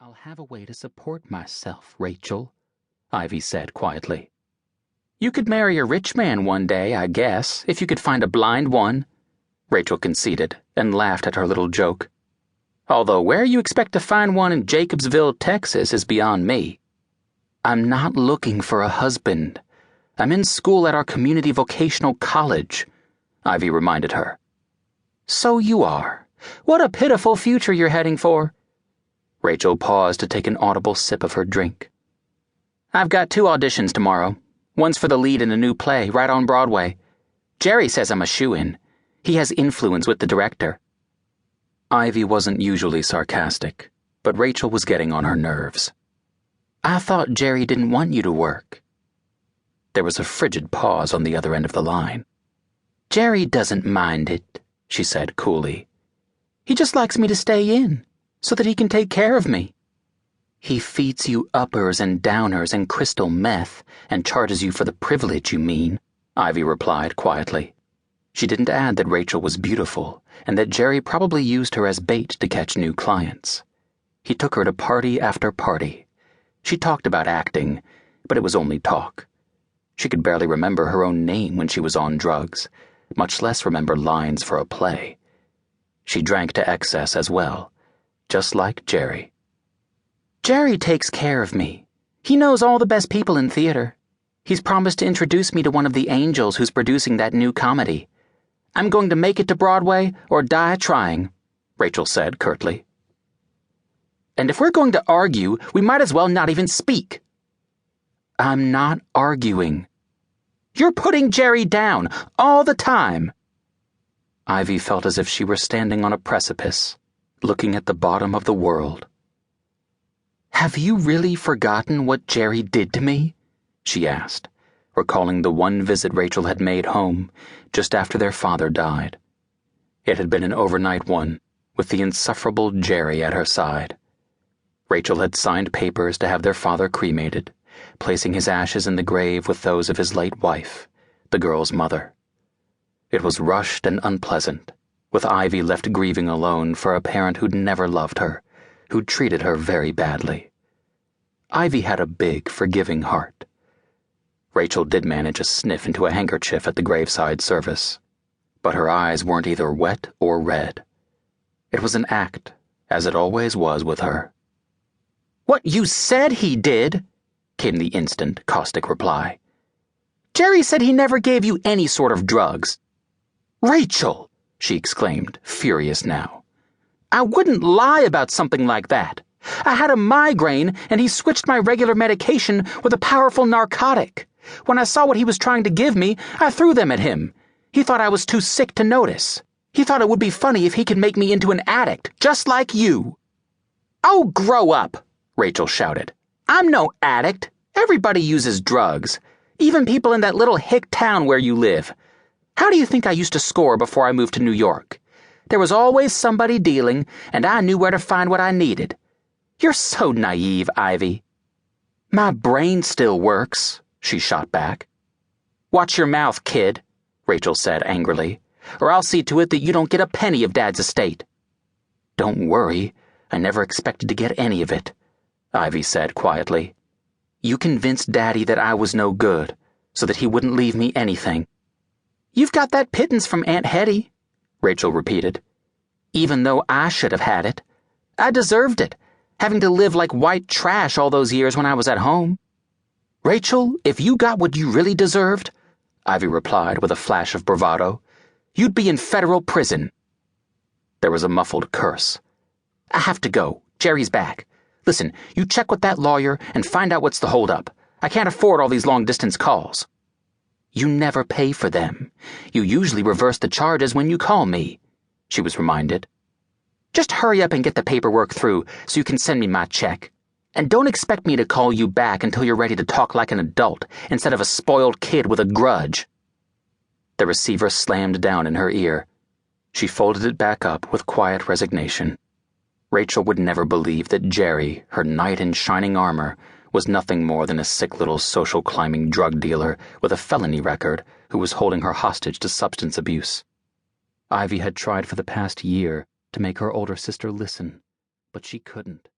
I'll have a way to support myself, Rachel, Ivy said quietly. You could marry a rich man one day, I guess, if you could find a blind one, Rachel conceded and laughed at her little joke. Although where you expect to find one in Jacobsville, Texas is beyond me. I'm not looking for a husband. I'm in school at our community vocational college, Ivy reminded her. So you are. What a pitiful future you're heading for. Rachel paused to take an audible sip of her drink. I've got 2 auditions tomorrow. One's for the lead in a new play right on Broadway. Jerry says I'm a shoo-in. He has influence with the director. Ivy wasn't usually sarcastic, but Rachel was getting on her nerves. I thought Jerry didn't want you to work. There was a frigid pause on the other end of the line. Jerry doesn't mind it, she said coolly. He just likes me to stay in, so that he can take care of me. He feeds you uppers and downers and crystal meth and charges you for the privilege, you mean, Ivy replied quietly. She didn't add that Rachel was beautiful and that Jerry probably used her as bait to catch new clients. He took her to party after party. She talked about acting, but it was only talk. She could barely remember her own name when she was on drugs, much less remember lines for a play. She drank to excess as well, just like Jerry. Jerry takes care of me. He knows all the best people in theater. He's promised to introduce me to one of the angels who's producing that new comedy. I'm going to make it to Broadway or die trying, Rachel said curtly. And if we're going to argue, we might as well not even speak. I'm not arguing. You're putting Jerry down all the time. Ivy felt as if she were standing on a precipice, looking at the bottom of the world. Have you really forgotten what Jerry did to me? She asked, recalling the one visit Rachel had made home just after their father died. It had been an overnight one, with the insufferable Jerry at her side. Rachel had signed papers to have their father cremated, placing his ashes in the grave with those of his late wife, the girl's mother. It was rushed and unpleasant, with Ivy left grieving alone for a parent who'd never loved her, who'd treated her very badly. Ivy had a big, forgiving heart. Rachel did manage a sniff into a handkerchief at the graveside service, but her eyes weren't either wet or red. It was an act, as it always was with her. What you said he did, came the instant, caustic reply. Jerry said he never gave you any sort of drugs. Rachel, she exclaimed, furious now. I wouldn't lie about something like that. I had a migraine, and he switched my regular medication with a powerful narcotic. When I saw what he was trying to give me, I threw them at him. He thought I was too sick to notice. He thought it would be funny if he could make me into an addict, just like you. Oh, grow up, Rachel shouted. I'm no addict. Everybody uses drugs, even people in that little hick town where you live. How do you think I used to score before I moved to New York? There was always somebody dealing, and I knew where to find what I needed. You're so naive, Ivy. My brain still works, she shot back. Watch your mouth, kid, Rachel said angrily, or I'll see to it that you don't get a penny of Dad's estate. Don't worry, I never expected to get any of it, Ivy said quietly. You convinced Daddy that I was no good, so that he wouldn't leave me anything. You've got that pittance from Aunt Hetty, Rachel repeated. Even though I should have had it. I deserved it, having to live like white trash all those years when I was at home. Rachel, if you got what you really deserved, Ivy replied with a flash of bravado, you'd be in federal prison. There was a muffled curse. I have to go. Jerry's back. Listen, you check with that lawyer and find out what's the holdup. I can't afford all these long-distance calls. You never pay for them. You usually reverse the charges when you call me, she was reminded. Just hurry up and get the paperwork through so you can send me my check. And don't expect me to call you back until you're ready to talk like an adult instead of a spoiled kid with a grudge. The receiver slammed down in her ear. She folded it back up with quiet resignation. Rachel would never believe that Jerry, her knight in shining armor, was nothing more than a sick little social climbing drug dealer with a felony record who was holding her hostage to substance abuse. Ivy had tried for the past year to make her older sister listen, but she couldn't.